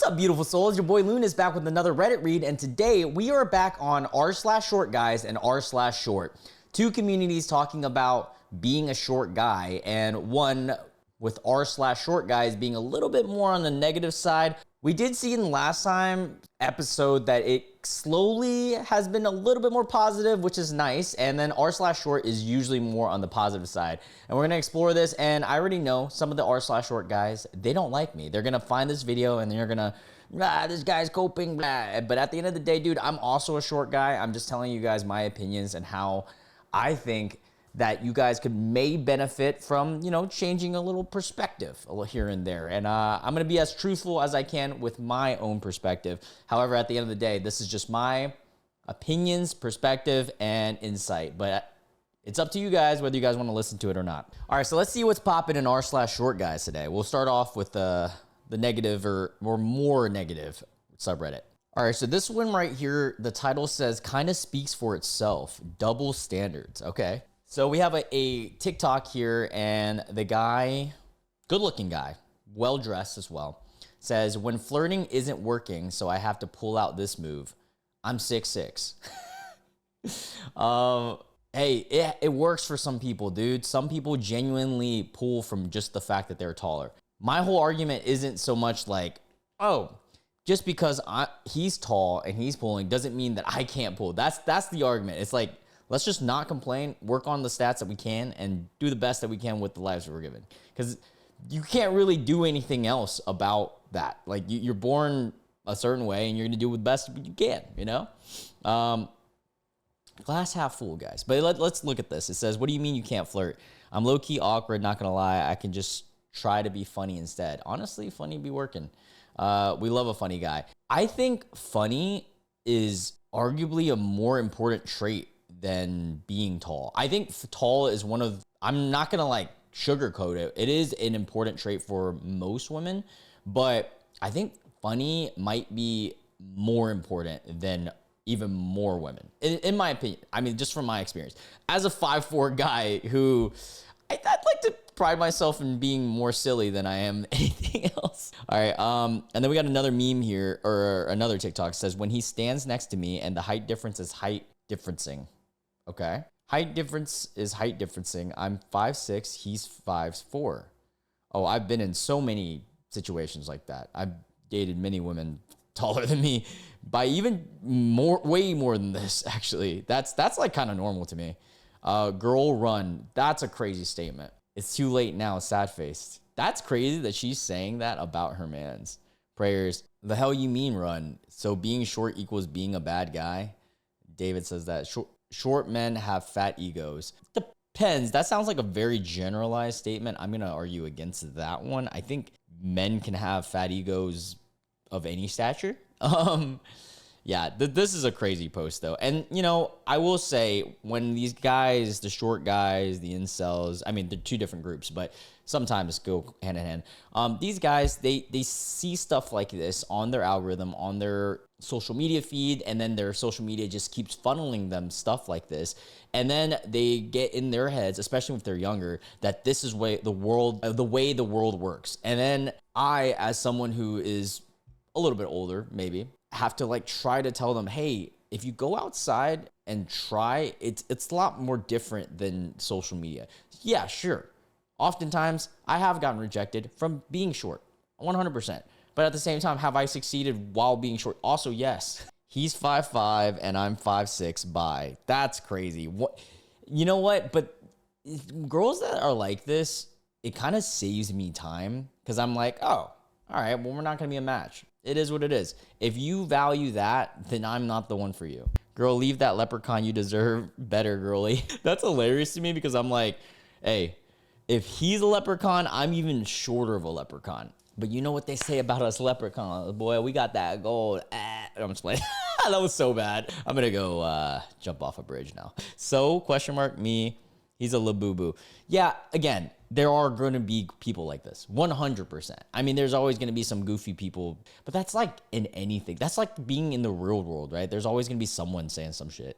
up, beautiful souls? Your boy Loon is back with another Reddit read, and today we are back on r/shortguys and r/short. Two communities talking about being a short guy, and one with r/shortguys being a little bit more on the negative side. We did see in the last time episode that it slowly has been a little bit more positive, which is nice. And then r/short is usually more on the positive side. And we're gonna explore this. And I already know some of the r/short guys, they don't like me. They're gonna find this video and they're gonna, this guy's coping, blah. But at the end of the day, dude, I'm also a short guy. I'm just telling you guys my opinions and how I think that you guys may benefit from, changing a little perspective here and there. And I'm going to be as truthful as I can with my own perspective. However, at the end of the day, this is just my opinions, perspective, and insight. But it's up to you guys whether you guys want to listen to it or not. All right, so let's see what's popping in r/short guys today. We'll start off with the negative or more negative subreddit. All right, so this one right here, the title says, kind of speaks for itself, double standards. Okay. So we have a TikTok here, and the guy, good-looking guy, well-dressed as well, says, when flirting isn't working, so I have to pull out this move. I'm 6'6". Hey, it works for some people, dude. Some people genuinely pull from just the fact that they're taller. My whole argument isn't so much like, oh, just because he's tall and he's pulling doesn't mean that I can't pull. That's the argument. It's like, let's just not complain, work on the stats that we can, and do the best that we can with the lives that we're given. Because you can't really do anything else about that. Like, you're born a certain way, and you're going to do the best you can, Glass half full, guys. But let's look at this. It says, what do you mean you can't flirt? I'm low-key awkward, not going to lie. I can just try to be funny instead. Honestly, funny be working. We love a funny guy. I think funny is arguably a more important trait than being tall. I think tall is I'm not gonna sugarcoat it. It is an important trait for most women, but I think funny might be more important than even more women, in my opinion. I mean, just from my experience. As a 5'4" guy who, I'd like to pride myself in being more silly than I am anything else. All right, and then we got another meme here, or another TikTok says, when he stands next to me and the height difference is height differencing. Okay. Height difference is height differencing. I'm 5'6", he's 5'4". Oh, I've been in so many situations like that. I've dated many women taller than me by even way more than this, actually. That's like kind of normal to me. Girl run. That's a crazy statement. It's too late now, sad faced. That's crazy that she's saying that about her mans. Prayers. The hell you mean run? So being short equals being a bad guy? David says that. Short men have fat egos. Depends. That sounds like a very generalized statement. I'm going to argue against that one. I think men can have fat egos of any stature. Yeah, this is a crazy post, though. And, I will say, when these guys, the short guys, the incels, I mean, they're two different groups, but sometimes go hand in hand. These guys, they see stuff like this on their algorithm, on their social media feed, and then their social media just keeps funneling them stuff like this. And then they get in their heads, especially if they're younger, that this is the way the world works. And then I, as someone who is a little bit older, maybe, have to try to tell them, hey, if you go outside and try, it's a lot more different than social media. Yeah, sure. Oftentimes, I have gotten rejected from being short, 100%. But at the same time, have I succeeded while being short? Also, yes. He's 5'5" and I'm 5'6". Bye. That's crazy. What? You know what? But girls that are like this, it kind of saves me time because I'm like, oh, all right, well, we're not going to be a match. It is what it is. If you value that, then I'm not the one for you. Girl, leave that leprechaun. You deserve better, girly. That's hilarious to me because I'm like, hey, if he's a leprechaun, I'm even shorter of a leprechaun. But you know what they say about us leprechauns? Boy, we got that gold. I'm just playing. That was so bad. I'm going to go jump off a bridge now. So, me, he's a labubu. Yeah, again, there are going to be people like this. 100%. I mean, there's always going to be some goofy people. But that's like in anything. That's like being in the real world, right? There's always going to be someone saying some shit.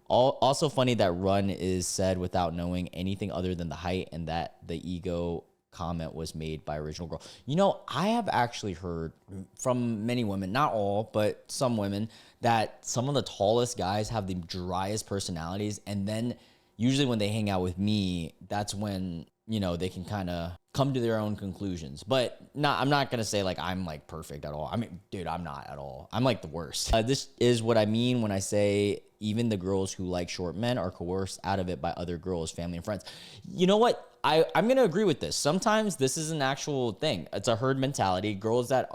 Also funny that run is said without knowing anything other than the height and that the ego comment was made by original girl. You know, I have actually heard from many women, not all, but some women, that some of the tallest guys have the driest personalities. And then usually when they hang out with me, that's when, you know, they can kind of come to their own conclusions. But I'm not going to say like I'm like perfect at all. I mean, dude, I'm not at all. I'm like the worst. This is what I mean when I say even the girls who like short men are coerced out of it by other girls, family, and friends. You know what? I'm going to agree with this. Sometimes this is an actual thing. It's a herd mentality. Girls that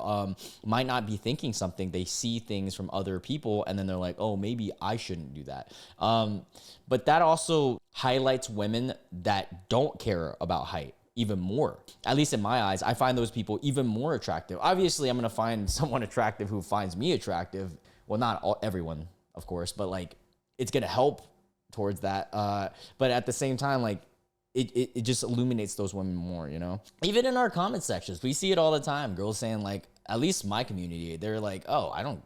might not be thinking something, they see things from other people, and then they're like, oh, maybe I shouldn't do that. But that also highlights women that don't care about height even more. At least in my eyes, I find those people even more attractive. Obviously, I'm going to find someone attractive who finds me attractive. Well, not everyone, of course, but like it's going to help towards that. But at the same time, like, it just illuminates those women more, you know? Even in our comment sections, we see it all the time. Girls saying like, at least my community, they're like, oh, I don't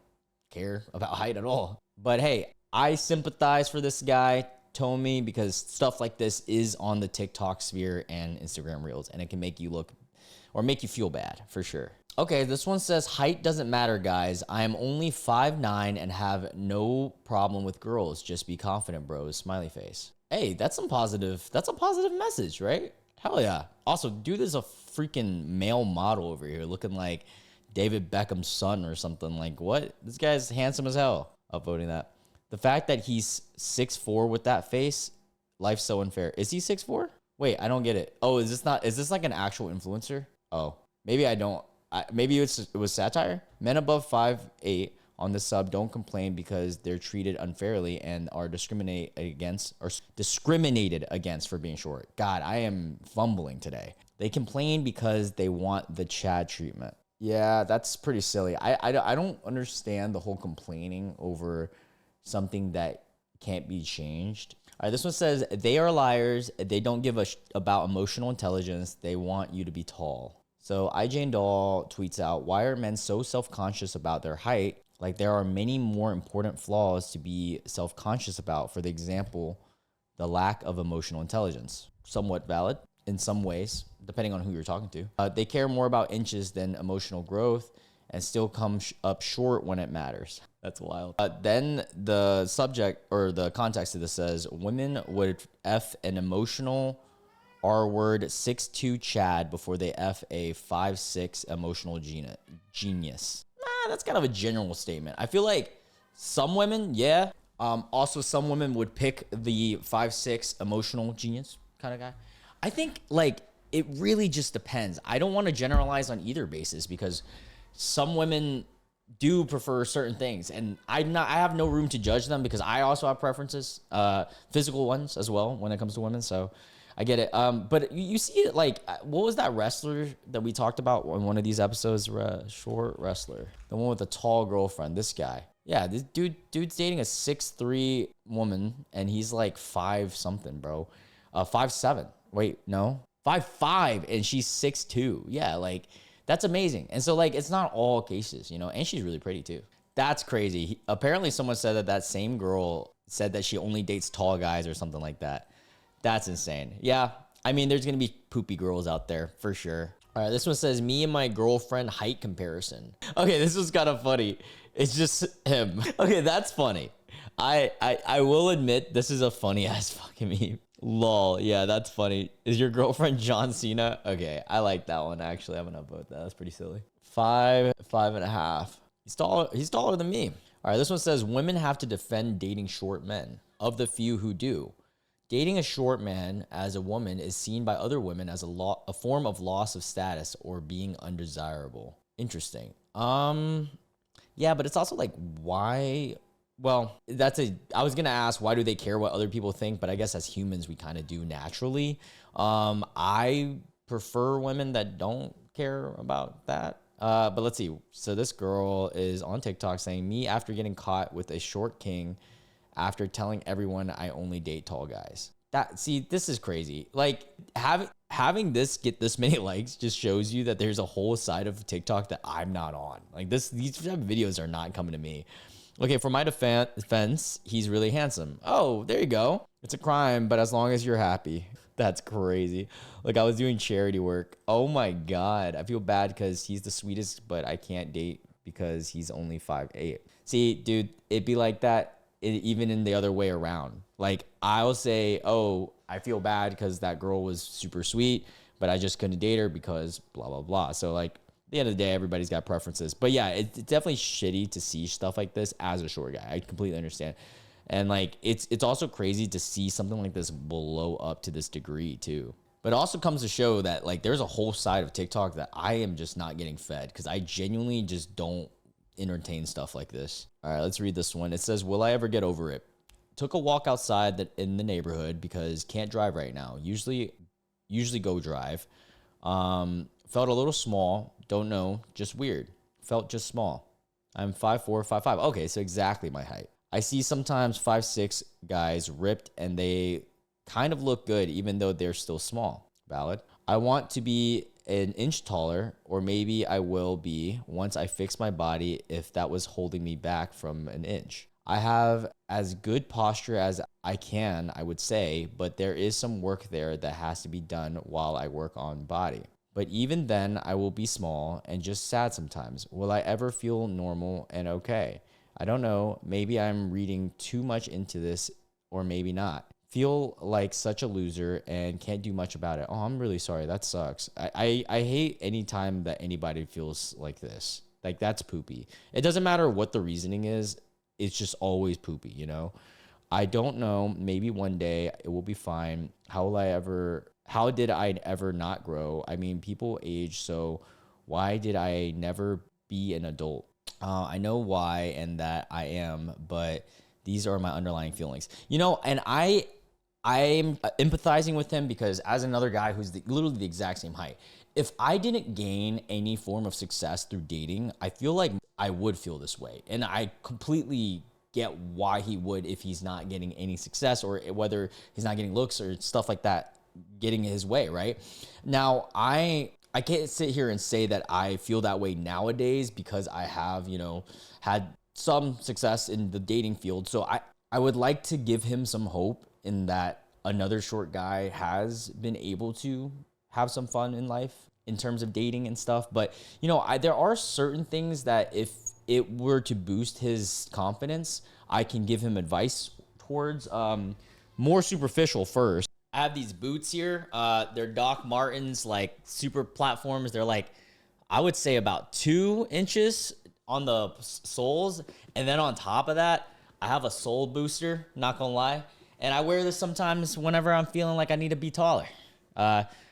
care about height at all. But hey, I sympathize for this guy, Tommy, because stuff like this is on the TikTok sphere and Instagram Reels, and it can make you look or make you feel bad for sure. Okay, this one says, height doesn't matter, guys. I am only 5'9" and have no problem with girls. Just be confident, bros. Smiley face. Hey, that's a positive message, right? Hell yeah. Also, dude is a freaking male model over here looking like David Beckham's son or something. Like, what? This guy's handsome as hell. Upvoting that. The fact that he's 6'4" with that face, life's so unfair. Is he 6'4"? Wait, I don't get it. Oh, is this like an actual influencer? Oh, maybe I don't. Maybe it was satire. Men above 5'8" on the sub don't complain because they're treated unfairly and are discriminated against for being short. God, I am fumbling today. They complain because they want the Chad treatment. Yeah, that's pretty silly. I don't understand the whole complaining over something that can't be changed. All right, this one says, they are liars. They don't give a about emotional intelligence. They want you to be tall. So IJane Doll tweets out, why are men so self-conscious about their height? Like, there are many more important flaws to be self-conscious about. For the example, the lack of emotional intelligence. Somewhat valid in some ways, depending on who you're talking to. They care more about inches than emotional growth and still come up short when it matters. That's wild. Then the subject or the context of this says, women would F an emotional R-word 6'2" Chad before they F a 5'6" emotional genius. That's kind of a general statement. I feel like some women, yeah. Also, some women would pick the 5'6" emotional genius kind of guy. I think like it really just depends. I don't want to generalize on either basis because some women do prefer certain things, and I have no room to judge them because I also have preferences, physical ones as well when it comes to women. So I get it. But you see it like, what was that wrestler that we talked about in one of these episodes? Short wrestler, the one with the tall girlfriend. This guy, yeah, this dude's dating a 6'3" woman, and he's like 5 something, bro. 5'7". Wait, no, 5'5", and she's 6'2". Yeah, like that's amazing. And so like it's not all cases, you know. And she's really pretty too. That's crazy. Apparently, someone said that same girl said that she only dates tall guys or something like that. That's insane. Yeah, I mean, there's going to be poopy girls out there for sure. All right, this one says, me and my girlfriend height comparison. Okay, this was kind of funny. It's just him. Okay, that's funny. I will admit this is a funny ass fucking meme. Lol, yeah, that's funny. Is your girlfriend John Cena? Okay, I like that one, actually. I'm going to vote that. That's pretty silly. 5.5. He's taller than me. All right, this one says, women have to defend dating short men. Of the few who do. Dating a short man as a woman is seen by other women as a form of loss of status or being undesirable. Interesting. Yeah, but it's also like, why? Well, I was going to ask, why do they care what other people think? But I guess as humans, we kind of do naturally. I prefer women that don't care about that. But let's see. So this girl is on TikTok saying, me after getting caught with a short king after telling everyone I only date tall guys. This is crazy. Like having this get this many likes just shows you that there's a whole side of TikTok that I'm not on. Like these type of videos are not coming to me. Okay, for my defense, he's really handsome. Oh, there you go. It's a crime, but as long as you're happy. That's crazy. Like I was doing charity work. Oh my God. I feel bad because he's the sweetest, but I can't date because he's only 5'8". See, dude, it'd be like that even in the other way around. Like I'll say, oh, I feel bad because that girl was super sweet, but I just couldn't date her because blah, blah, blah. So like at the end of the day, everybody's got preferences. But yeah, it's definitely shitty to see stuff like this as a short guy. I completely understand. And like it's also crazy to see something like this blow up to this degree too. But it also comes to show that like there's a whole side of TikTok that I am just not getting fed because I genuinely just don't entertain stuff like this. All right, let's read this one. It says, will I ever get over it? Took a walk outside in the neighborhood because can't drive right now. Usually go drive. Felt a little small. Don't know. Just weird. Felt just small. I'm 5'4", 5'5". Okay, so exactly my height. I see sometimes 5'6" guys ripped and they kind of look good even though they're still small. Valid. I want to be an inch taller, or maybe I will be once I fix my body if that was holding me back from an inch. I have as good posture as I can, I would say, but there is some work there that has to be done while I work on body. But even then, I will be small and just sad sometimes. Will I ever feel normal and okay? I don't know. Maybe I'm reading too much into this, or maybe not. Feel like such a loser and can't do much about it. Oh, I'm really sorry. That sucks. I hate any time that anybody feels like this. Like, that's poopy. It doesn't matter what the reasoning is. It's just always poopy, you know? I don't know. Maybe one day it will be fine. How did I ever not grow? I mean, people age, so why did I never be an adult? I know why and that I am, but these are my underlying feelings. You know, and I'm empathizing with him because as another guy who's literally the exact same height, if I didn't gain any form of success through dating, I feel like I would feel this way. And I completely get why he would if he's not getting any success, or whether he's not getting looks or stuff like that getting his way, right? Now, I can't sit here and say that I feel that way nowadays because I have, you know, had some success in the dating field. So I would like to give him some hope in that another short guy has been able to have some fun in life in terms of dating and stuff. But, you know, there are certain things that if it were to boost his confidence, I can give him advice towards. More superficial first. I have these boots here. They're Doc Martens, like super platforms. They're like, I would say about 2 inches on the soles. And then on top of that, I have a sole booster, not gonna lie. And I wear this sometimes whenever I'm feeling like I need to be taller.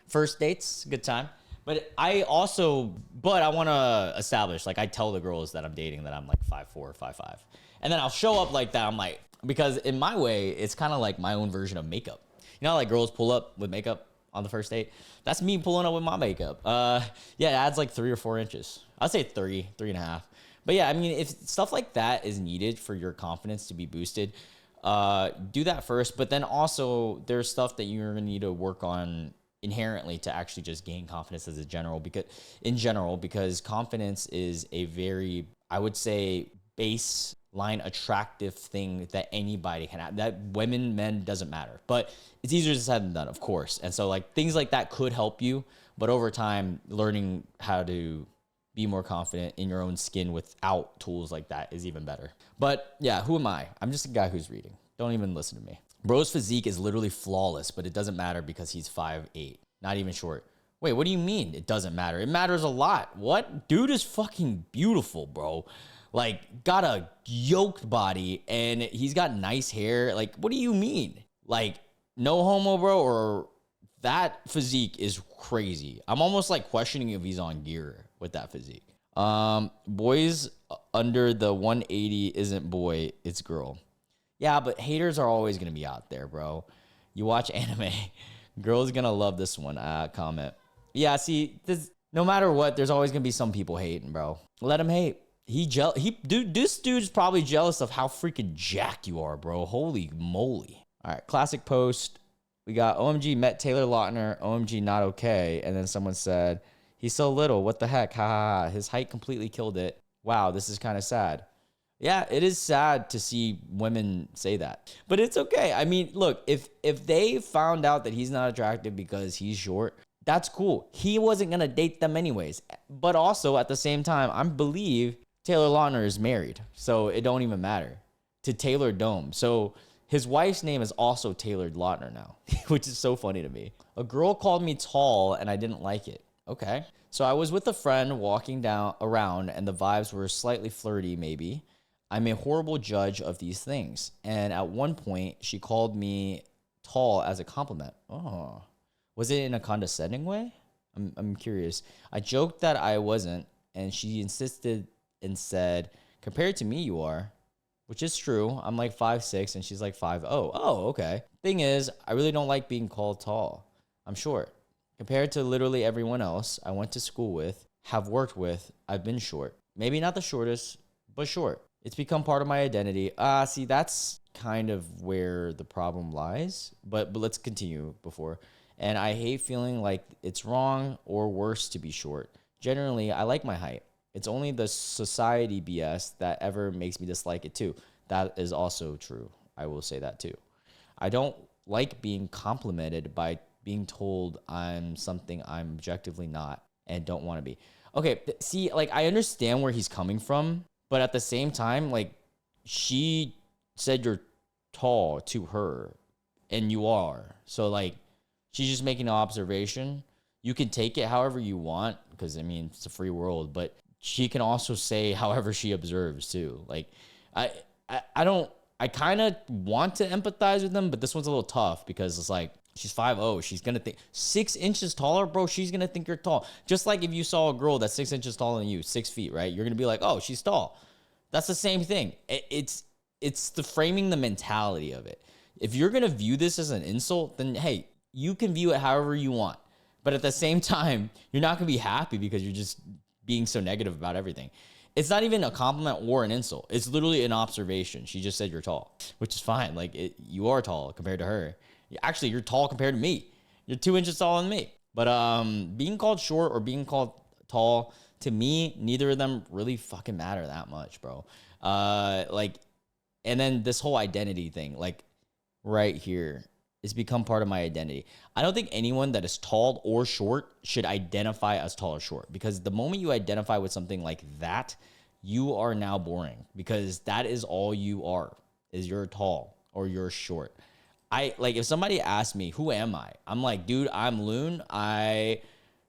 First dates, good time. But I want to establish, like I tell the girls that I'm dating that I'm like 5'4", 5'5". And then I'll show up like that. I'm like, because in my way, it's kind of like my own version of makeup. You know how like girls pull up with makeup on the first date? That's me pulling up with my makeup. Yeah, it adds like 3 or 4 inches. I'd say 3.5. But yeah, I mean, if stuff like that is needed for your confidence to be boosted, do that first. But then also there's stuff that you're gonna need to work on inherently to actually just gain confidence as a general, because confidence is a very, I would say, baseline attractive thing that anybody can have. That women, men, doesn't matter. But it's easier said than done, of course. And so like things like that could help you, but over time, learning how to be more confident in your own skin without tools like that is even better. But yeah, who am I? I'm just a guy who's reading. Don't even listen to me. Bro's physique is literally flawless, but it doesn't matter because he's 5'8", not even short. Wait, what do you mean it doesn't matter? It matters a lot. What? Dude is fucking beautiful, bro. Like, got a yoked body, and he's got nice hair. Like, what do you mean? Like, no homo, bro, or that physique is crazy. I'm almost like questioning if he's on gear with that physique. Boys under the 180 isn't boy, it's girl. Yeah, but haters are always going to be out there, bro. You watch anime. Girls going to love this one comment. Yeah, see, no matter what, there's always going to be some people hating, bro. Let him hate. This dude's probably jealous of how freaking jacked you are, bro. Holy moly. All right, classic post. We got OMG met Taylor Lautner. OMG not okay. And then someone said, he's so little. What the heck? Ha ha ha. His height completely killed it. Wow, this is kind of sad. Yeah, it is sad to see women say that, but it's okay. I mean, look, if they found out that he's not attractive because he's short, that's cool. He wasn't gonna date them anyways. But also at the same time, I believe Taylor Lautner is married, so it don't even matter to Taylor Dome. So his wife's name is also Taylor Lautner now, which is so funny to me. A girl called me tall and I didn't like it. Okay. So I was with a friend walking down around and the vibes were slightly flirty, maybe. I'm a horrible judge of these things. And at one point, she called me tall as a compliment. Oh, was it in a condescending way? I'm curious. I joked that I wasn't, and she insisted and said, compared to me, you are, which is true. I'm like 5'6", and she's like 5'0". Oh, okay. Thing is, I really don't like being called tall. I'm short. Compared to literally everyone else I went to school with, have worked with, I've been short. Maybe not the shortest, but short. It's become part of my identity. See, that's kind of where the problem lies. But let's continue before. And I hate feeling like it's wrong or worse to be short. Generally, I like my height. It's only the society BS that ever makes me dislike it too. That is also true. I will say that too. I don't like being complimented by being told I'm something I'm objectively not and don't want to be. Okay, see, like I understand where he's coming from. But at the same time, like, she said you're tall to her, and you are. So, like, she's just making an observation. You can take it however you want, because, I mean, it's a free world. But she can also say however she observes, too. Like, I kind of want to empathize with them, but this one's a little tough, because it's like, she's 5'0". She's going to think 6 inches taller, bro. She's going to think you're tall. Just like if you saw a girl that's 6 inches taller than you, 6 feet, right? You're going to be like, oh, she's tall. That's the same thing. It's the framing the mentality of it. If you're going to view this as an insult, then hey, you can view it however you want. But at the same time, you're not going to be happy because you're just being so negative about everything. It's not even a compliment or an insult. It's literally an observation. She just said you're tall, which is fine. Like you are tall compared to her. Actually, you're tall compared to me. You're 2 inches taller than me. But being called short or being called tall, to me, neither of them really fucking matter that much, bro. And then this whole identity thing, like right here, it's become part of my identity. I don't think anyone that is tall or short should identify as tall or short, because the moment you identify with something like that, you are now boring, because that is all you are, is you're tall or you're short. If somebody asks me, who am I? I'm like, dude, I'm Loon. I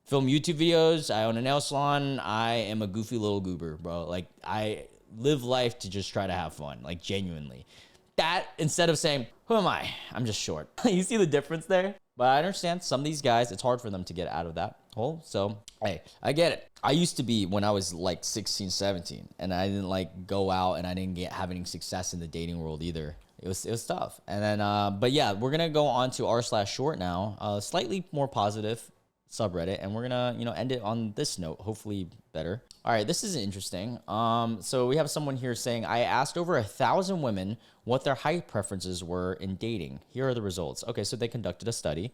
film YouTube videos. I own a nail salon. I am a goofy little goober, bro. Like, I live life to just try to have fun, like genuinely. That, instead of saying, who am I? I'm just short. You see the difference there? But I understand some of these guys, it's hard for them to get out of that hole. So, hey, I get it. I used to be when I was like 16, 17, and I didn't like go out and I didn't have any success in the dating world either. It was tough. And then, but yeah, we're going to go on to r/short now, slightly more positive subreddit. And we're going to, end it on this note, hopefully better. All right, this is interesting. So we have someone here saying, I asked over 1,000 women what their height preferences were in dating. Here are the results. Okay, so they conducted a study.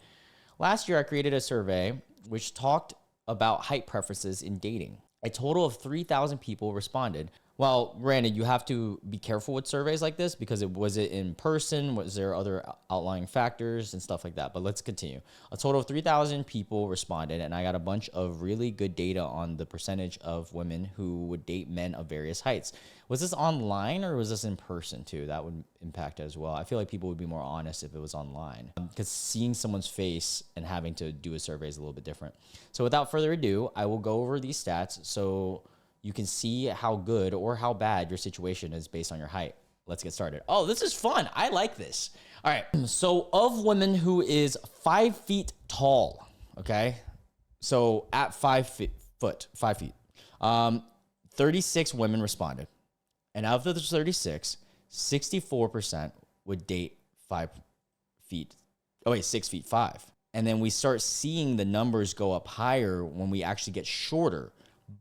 Last year, I created a survey which talked about height preferences in dating. A total of 3,000 people responded. Well, granted, you have to be careful with surveys like this because was it in person? Was there other outlying factors and stuff like that? But let's continue. A total of 3,000 people responded, and I got a bunch of really good data on the percentage of women who would date men of various heights. Was this online or was this in person too? That would impact it as well. I feel like people would be more honest if it was online, because seeing someone's face and having to do a survey is a little bit different. So without further ado, I will go over these stats so you can see how good or how bad your situation is based on your height. Let's get started. Oh, this is fun. I like this. All right. So of women who is 5 feet tall, okay? So at 5 feet, 36 women responded. And out of those 36, 64% would date 5 feet. 6 feet 5. And then we start seeing the numbers go up higher when we actually get shorter.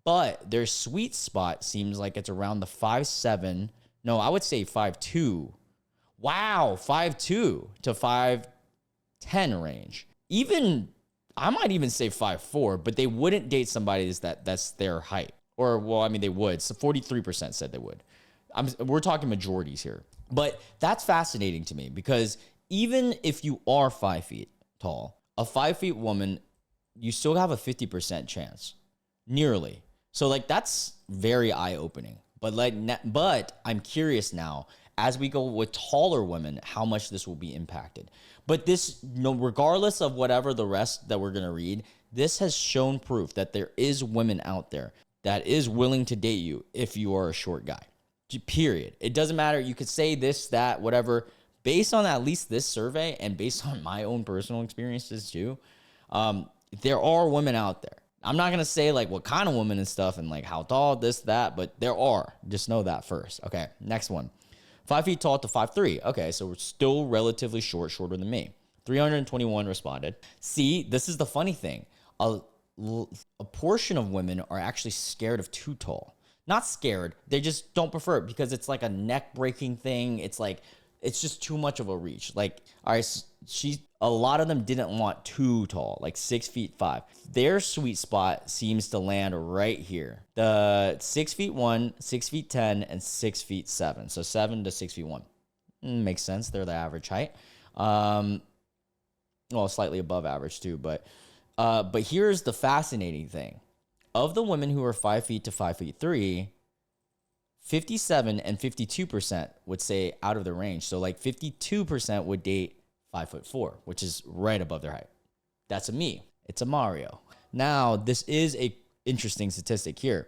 But their sweet spot seems like it's around the 5'7". No, I would say 5'2". Wow, 5'2" to 5'10" range. I might even say 5'4", but they wouldn't date somebody that's their height. Or, well, I mean, they would. So 43% said they would. we're talking majorities here. But that's fascinating to me because even if you are 5 feet tall, a 5 feet woman, you still have a 50% chance, nearly. So like that's very eye opening. But I'm curious now as we go with taller women, how much this will be impacted. But this, regardless of whatever the rest that we're gonna read, this has shown proof that there is women out there that is willing to date you if you are a short guy. Period. It doesn't matter. You could say this, that, whatever. Based on at least this survey and based on my own personal experiences too, there are women out there. I'm not going to say like what kind of woman and stuff and like how tall, this, that, but there are. Just know that first. Okay, next one. 5 feet tall to 5'3". Okay, so we're still relatively shorter than me. 321 responded. See, this is the funny thing. A portion of women are actually scared of too tall. Not scared. They just don't prefer it because it's like a neck breaking thing. It's like, it's just too much of a reach. Like, all right, a lot of them didn't want too tall, like 6'5". Their sweet spot seems to land right here. The 6'1", 6'10", and 6'7". So 7 to 6'1". Makes sense. They're the average height. Well, slightly above average too. But here's the fascinating thing. Of the women who are 5 feet to 5'3", 57 and 52% would say out of the range. So like 52% would date 5'4", which is right above their height. That's a me. It's a Mario. Now, this is a interesting statistic here.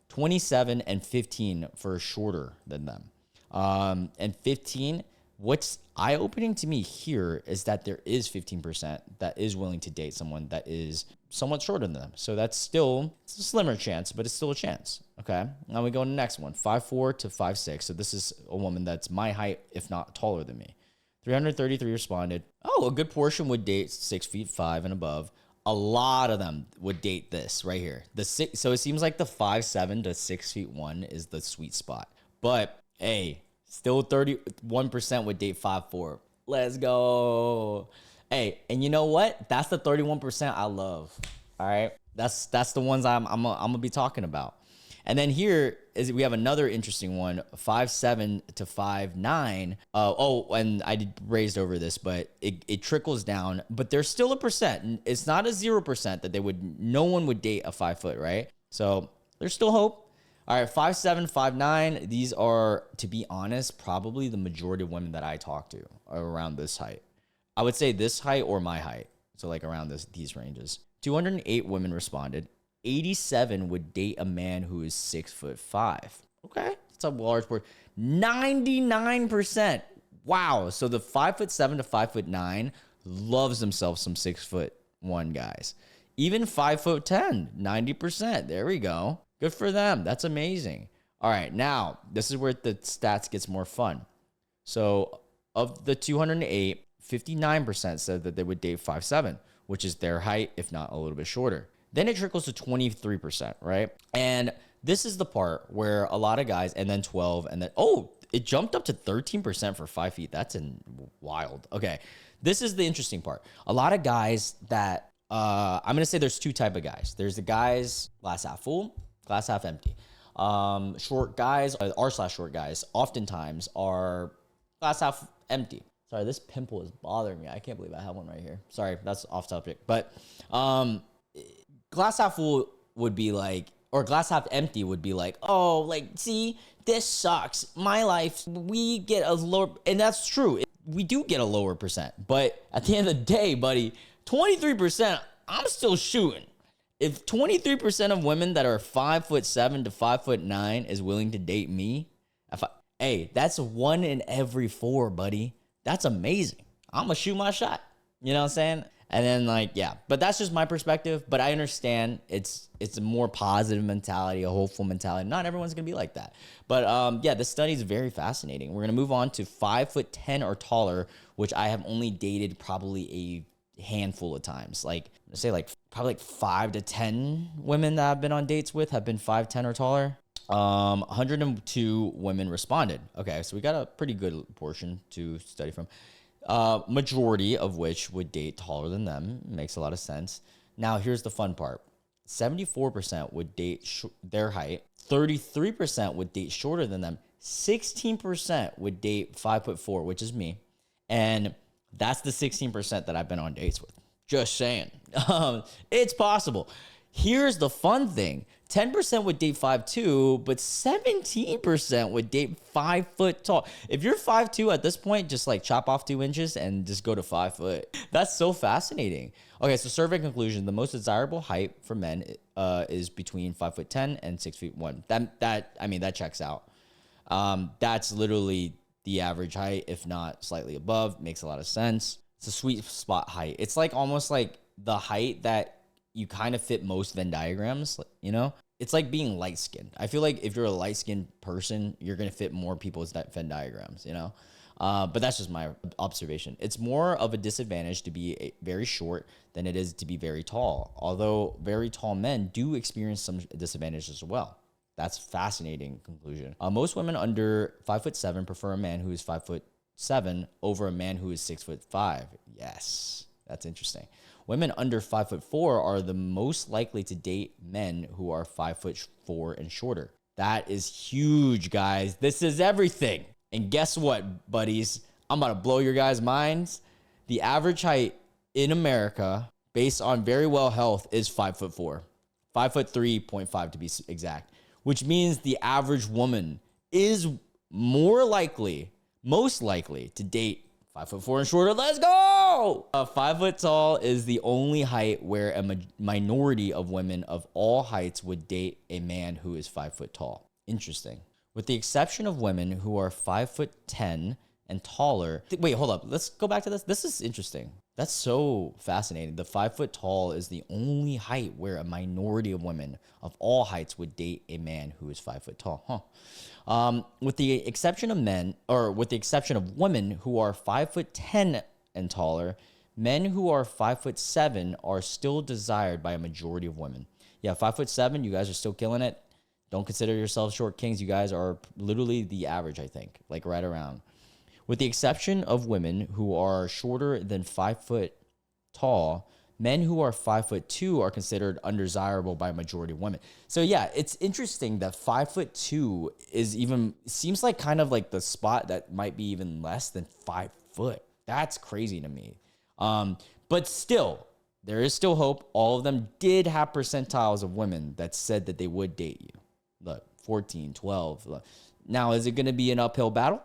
27 and 15 for shorter than them. And 15, what's eye-opening to me here is that there is 15% that is willing to date someone that is somewhat shorter than them. So that's still, it's a slimmer chance, but it's still a chance. Okay. Now we go to the next one, 5'4" to 5'6". So this is a woman that's my height, if not taller than me. 333 responded. Oh, a good portion would date 6'5" and above. A lot of them would date this right here. So it seems like the 5'7" to 6'1" is the sweet spot. But hey, still 31% would date 5'4". Let's go. Hey, and you know what? That's the 31% I love. All right, that's the ones I'm gonna be talking about. And then here is we have another interesting one, 5'7" to 5'9". And I raised over this, but it trickles down. But there's still a percent. It's not a 0% that no one would date a 5 foot, right? So there's still hope. All right, 5'7", 5'9". These are, to be honest, probably the majority of women that I talk to are around this height. I would say this height or my height. So like around these ranges. 208 women responded. 87 would date a man who is 6'5". Okay, that's a large portion. 99%. Wow. So the 5'7" to 5'9" loves themselves some 6'1" guys. Even 5'10", 90%. There we go. Good for them. That's amazing. All right, now this is where the stats gets more fun. So of the 208, 59% said that they would date 5'7", which is their height, if not a little bit shorter. Then it trickles to 23%, right? And this is the part where a lot of guys, and then 12, and then, it jumped up to 13% for 5 feet. That's wild. Okay, this is the interesting part. A lot of guys that, I'm going to say there's two type of guys. There's the guys, glass half full, glass half empty. Short guys, r/short guys, oftentimes are glass half empty. Sorry, this pimple is bothering me. I can't believe I have one right here. Sorry, that's off topic. But glass half full would be like, or glass half empty would be like, oh, like, see, this sucks. My life, we get a lower, and that's true. We do get a lower percent. But at the end of the day, buddy, 23%, I'm still shooting. If 23% of women that are 5'7" to 5'9" is willing to date me, hey, that's 1 in every 4, buddy. That's amazing. I'm going to shoot my shot. You know what I'm saying? And then like, yeah, but that's just my perspective. But I understand it's a more positive mentality, a hopeful mentality. Not everyone's going to be like that. But yeah, this study is very fascinating. We're going to move on to 5'10" or taller, which I have only dated probably a handful of times. Like, let's say like probably like 5 to 10 women that I've been on dates with have been 5'10" or taller. 102 women responded. Okay, so we got a pretty good portion to study from. Majority of which would date taller than them. Makes a lot of sense. Now, here's the fun part. 74% would date their height. 33% would date shorter than them. 16% would date 5'4", which is me. And that's the 16% that I've been on dates with. Just saying. It's possible. Here's the fun thing. 10% would date 5'2", but 17% would date 5 foot tall. If you're 5'2" at this point, just like chop off 2 inches and just go to 5 foot. That's so fascinating. Okay, so survey conclusion: the most desirable height for men is between 5'10" and 6'1". That checks out. That's literally the average height, if not slightly above. Makes a lot of sense. It's a sweet spot height. It's like almost like the height that you kind of fit most Venn diagrams, you know? It's like being light-skinned. I feel like if you're a light-skinned person, you're going to fit more people's Venn diagrams, you know? But that's just my observation. It's more of a disadvantage to be very short than it is to be very tall, although very tall men do experience some disadvantages as well. That's fascinating conclusion. Most women under 5'7" prefer a man who is 5'7" over a man who is 6'5". Yes, that's interesting. Women under 5'4" are the most likely to date men who are 5'4" and shorter. That is huge, guys. This is everything. And guess what, buddies? I'm about to blow your guys' minds. The average height in America, based on very well health, is 5'4", 5'3.5" to be exact, which means the average woman is most likely to date 5'4" and shorter. Let's go! 5 foot tall is the only height where a minority of women of all heights would date a man who is 5 foot tall. Interesting. With the exception of women who are 5'10" and taller. Wait, hold up. Let's go back to this. This is interesting. That's so fascinating. The 5 foot tall is the only height where a minority of women of all heights would date a man who is 5 foot tall. With the exception of women who are 5'10" and taller, men who are 5'7" are still desired by a majority of women. Yeah, 5'7", you guys are still killing it. Don't consider yourselves short kings. You guys are literally the average, I think, like right around. With the exception of women who are shorter than 5 foot tall, men who are 5'2" are considered undesirable by a majority of women. So yeah, it's interesting that 5'2" seems like kind of like the spot that might be even less than 5 foot. That's crazy to me. But still, there is still hope. All of them did have percentiles of women that said that they would date you. Look, 14, 12. Look. Now, is it going to be an uphill battle?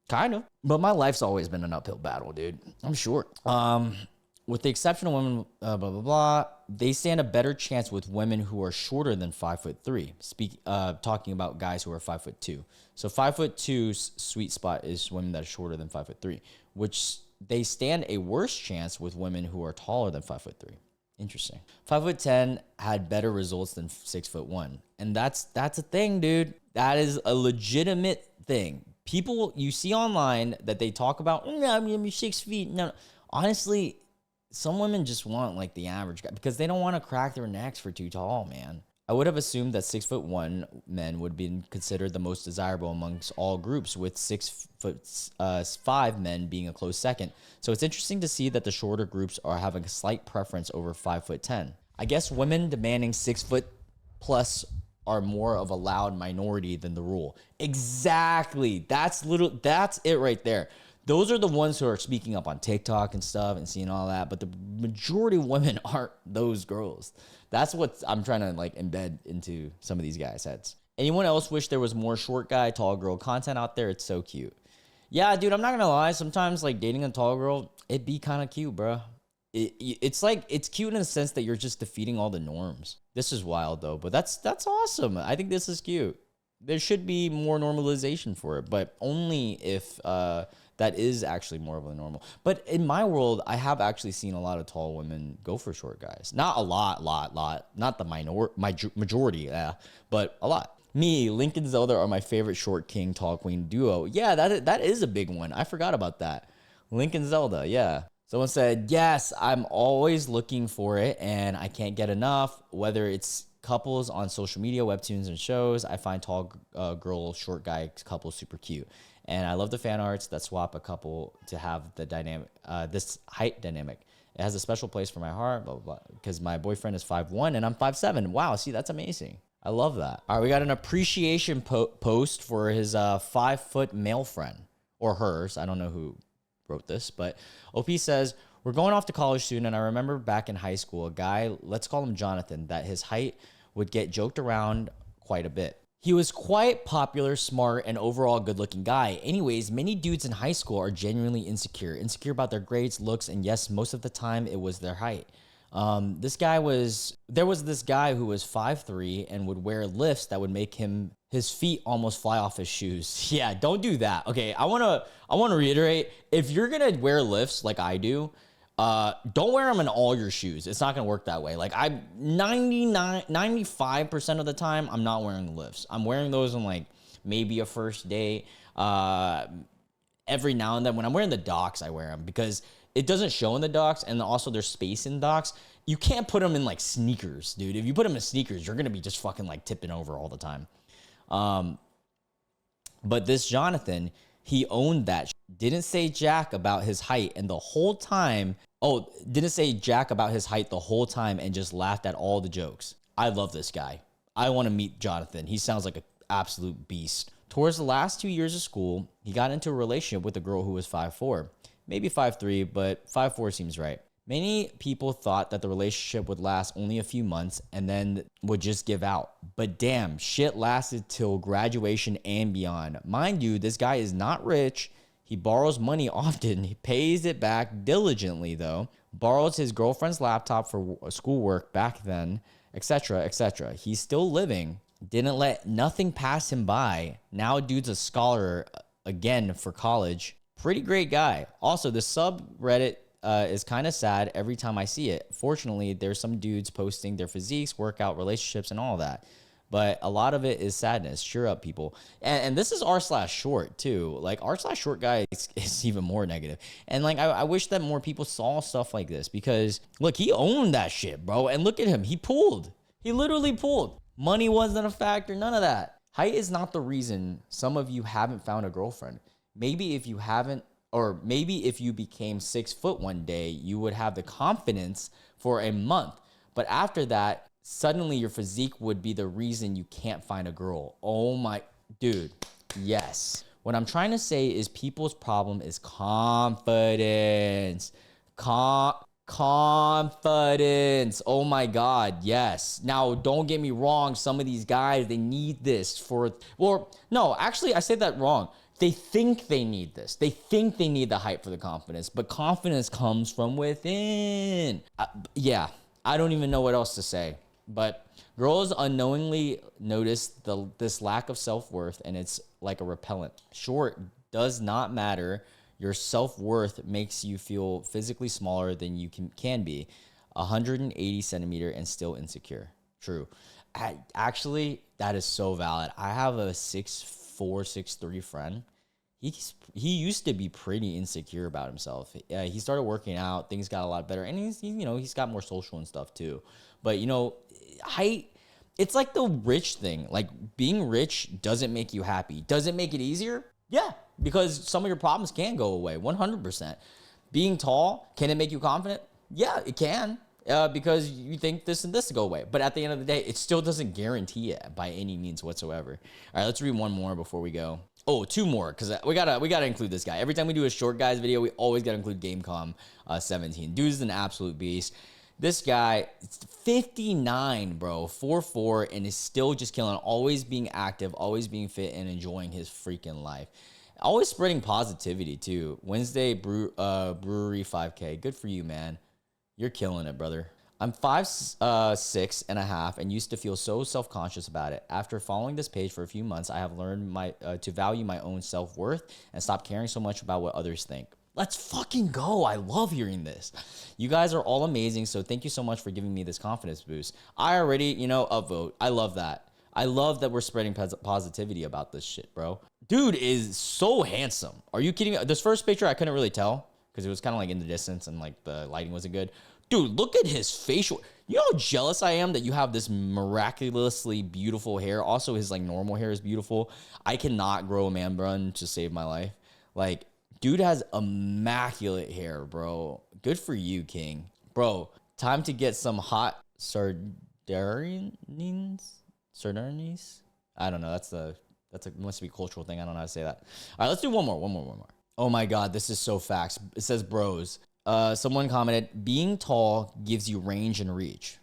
Kind of. But my life's always been an uphill battle, dude. I'm short. With the exception of women, blah, blah, blah, they stand a better chance with women who are shorter than 5'3". Talking about guys who are 5'2". So 5'2"'s sweet spot is women that are shorter than 5'3", which they stand a worse chance with women who are taller than 5'3". Interesting. 5'10" had better results than 6'1", and that's a thing, dude. That is a legitimate thing. People you see online that they talk about, I'm 6 feet. No, honestly, some women just want like the average guy because they don't want to crack their necks for too tall, man. I would have assumed that 6'1" men would be considered the most desirable amongst all groups, with 6'5" men being a close second. So it's interesting to see that the shorter groups are having a slight preference over 5'10". I guess women demanding 6 foot plus are more of a loud minority than the rule. Exactly. That's it right there. Those are the ones who are speaking up on TikTok and stuff and seeing all that, but the majority of women aren't those girls. That's what I'm trying to like embed into some of these guys' heads. Anyone else wish there was more short guy, tall girl content out there? It's so cute. Yeah, dude, I'm not gonna lie. Sometimes like dating a tall girl, it'd be kind of cute, bro. It's like, it's cute in the sense that you're just defeating all the norms. This is wild though, but that's awesome. I think this is cute. There should be more normalization for it, but only if that is actually more of a normal. But in my world, I have actually seen a lot of tall women go for short guys. Not a lot. Not the majority, but a lot. Me, Link and Zelda are my favorite short king, tall queen duo. Yeah, that is a big one. I forgot about that. Link and Zelda, yeah. Someone said, yes, I'm always looking for it, and I can't get enough. Whether it's couples on social media, webtoons, and shows, I find tall girl, short guy couples super cute. And I love the fan arts that swap a couple to have the dynamic, this height dynamic. It has a special place for my heart, blah, blah, blah, because my boyfriend is 5'1", and I'm 5'7". Wow, see, that's amazing. I love that. All right, we got an appreciation post for his 5-foot male friend, or hers. I don't know who wrote this, but OP says, we're going off to college soon, and I remember back in high school, a guy, let's call him Jonathan, that his height would get joked around quite a bit. He was quite popular, smart, and overall good-looking guy. Anyways, many dudes in high school are genuinely insecure about their grades, looks, and yes, most of the time it was their height. There was this guy who was 5'3" and would wear lifts that would make his feet almost fly off his shoes. Yeah, don't do that. Okay, I wanna reiterate, if you're gonna wear lifts like I do, don't wear them in all your shoes. It's not gonna work that way. Like 95% of the time, I'm not wearing lifts. I'm wearing those on like maybe a first date. Every now and then when I'm wearing the docks, I wear them because it doesn't show in the docks, and also there's space in docks. You can't put them in like sneakers, dude. If you put them in sneakers, you're gonna be just fucking like tipping over all the time. But this Jonathan, he owned that. Didn't say jack about his height, and the whole time, didn't say jack about his height the whole time, and just laughed at all the jokes. I love this guy. I want to meet Jonathan. He sounds like an absolute beast. Towards the last 2 years of school, he got into a relationship with a girl who was 5'4". Maybe 5'3", but 5'4" seems right. Many people thought that the relationship would last only a few months and then would just give out. But damn, shit lasted till graduation and beyond. Mind you, this guy is not rich. He borrows money often. He pays it back diligently, though. Borrows his girlfriend's laptop for schoolwork back then, etc., etc. He's still living. Didn't let nothing pass him by. Now dude's a scholar again for college. Pretty great guy. Also, the subreddit is kind of sad every time I see it. Fortunately, there's some dudes posting their physiques, workout, relationships, and all that. But a lot of it is sadness. Cheer up, people. And this is r/short, too. Like, r/short guy is even more negative. And, like, I wish that more people saw stuff like this because, look, he owned that shit, bro. And look at him. He pulled. He literally pulled. Money wasn't a factor. None of that. Height is not the reason some of you haven't found a girlfriend. Maybe if you became 6 foot one day, you would have the confidence for a month. But after that, suddenly your physique would be the reason you can't find a girl. Oh my, dude, yes. What I'm trying to say is people's problem is confidence. Confidence. Oh my God, yes. Now, don't get me wrong. Some of these guys, they need this actually, I said that wrong. They think they need this. They think they need the hype for the confidence, but confidence comes from within. I don't even know what else to say. But girls unknowingly notice this lack of self-worth, and it's like a repellent. Short does not matter. Your self-worth makes you feel physically smaller than you can be. 180 centimeter and still insecure. True. Actually, that is so valid. I have a 6'4", 6'3" friend. He used to be pretty insecure about himself. He started working out. Things got a lot better. And he's got more social and stuff too. But, height, it's like the rich thing. Like, being rich doesn't make you happy. Does it make it easier? Yeah, because some of your problems can go away, 100%. Being tall, can it make you confident? Yeah, it can, because you think this and this to go away. But at the end of the day, it still doesn't guarantee it by any means whatsoever. All right, let's read one more before we go. Oh, two more, because we gotta include this guy. Every time we do a short guys video, we always gotta include Gamecom 17. Dude's an absolute beast. This guy, 59, bro, 4'4", and is still just killing, always being active, always being fit, and enjoying his freaking life. Always spreading positivity, too. Wednesday brewery 5K. Good for you, man. You're killing it, brother. I'm 5'6.5" and used to feel so self-conscious about it. After following this page for a few months, I have learned to value my own self-worth and stop caring so much about what others think. Let's fucking go. I love hearing this. You guys are all amazing, so thank you so much for giving me this confidence boost. I already, upvote. I love that. I love that we're spreading positivity about this shit, bro. Dude is so handsome. Are you kidding me? This first picture, I couldn't really tell because it was kind of like in the distance and like the lighting wasn't good. Dude, look at his facial. You know how jealous I am that you have this miraculously beautiful hair. Also, his like normal hair is beautiful. I cannot grow a man bun to save my life. Like, dude has immaculate hair, bro. Good for you, King. Bro, time to get some hot sardines. Cernernes? I don't know. Must be a cultural thing. I don't know how to say that. All right, let's do one more. Oh my God, this is so facts. It says bros. Someone commented, being tall gives you range and reach,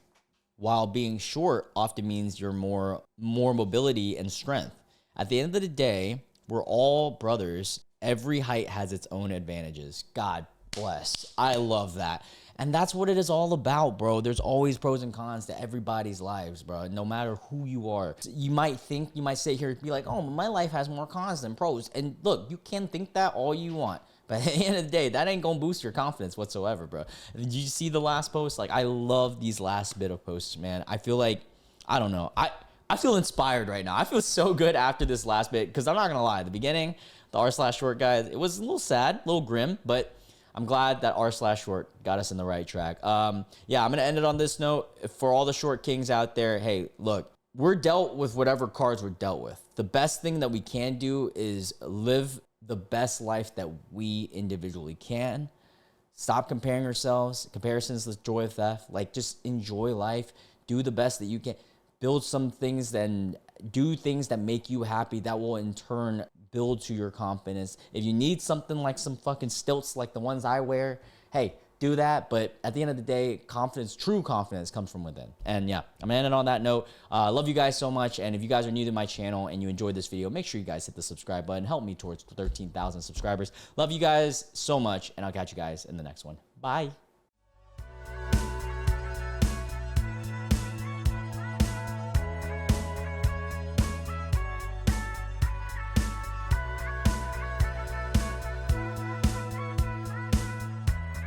while being short often means you're more mobility and strength. At the end of the day, we're all brothers. Every height has its own advantages. God bless. I love that. And that's what it is all about, bro. There's always pros and cons to everybody's lives, bro. No matter who you are. You might sit here and be like, oh, my life has more cons than pros. And look, you can think that all you want. But at the end of the day, that ain't gonna boost your confidence whatsoever, bro. Did you see the last post? Like, I love these last bit of posts, man. I feel like, I don't know. I feel inspired right now. I feel so good after this last bit, because I'm not gonna lie. At the beginning, the r/short guys, it was a little sad, a little grim, but I'm glad that r/short got us in the right track. Yeah, I'm going to end it on this note. For all the short kings out there, hey, look, we're dealt with whatever cards we're dealt with. The best thing that we can do is live the best life that we individually can. Stop comparing ourselves. Comparisons is the joy of theft. Like, just enjoy life. Do the best that you can. Build some things and do things that make you happy that will in turn build to your confidence. If you need something like some fucking stilts like the ones I wear, hey, do that. But at the end of the day, confidence, true confidence, comes from within. And yeah, I'm gonna end it on that note. Love you guys so much. And if you guys are new to my channel and you enjoyed this video, make sure you guys hit the subscribe button. Help me towards 13,000 subscribers. Love you guys so much, and I'll catch you guys in the next one. Bye.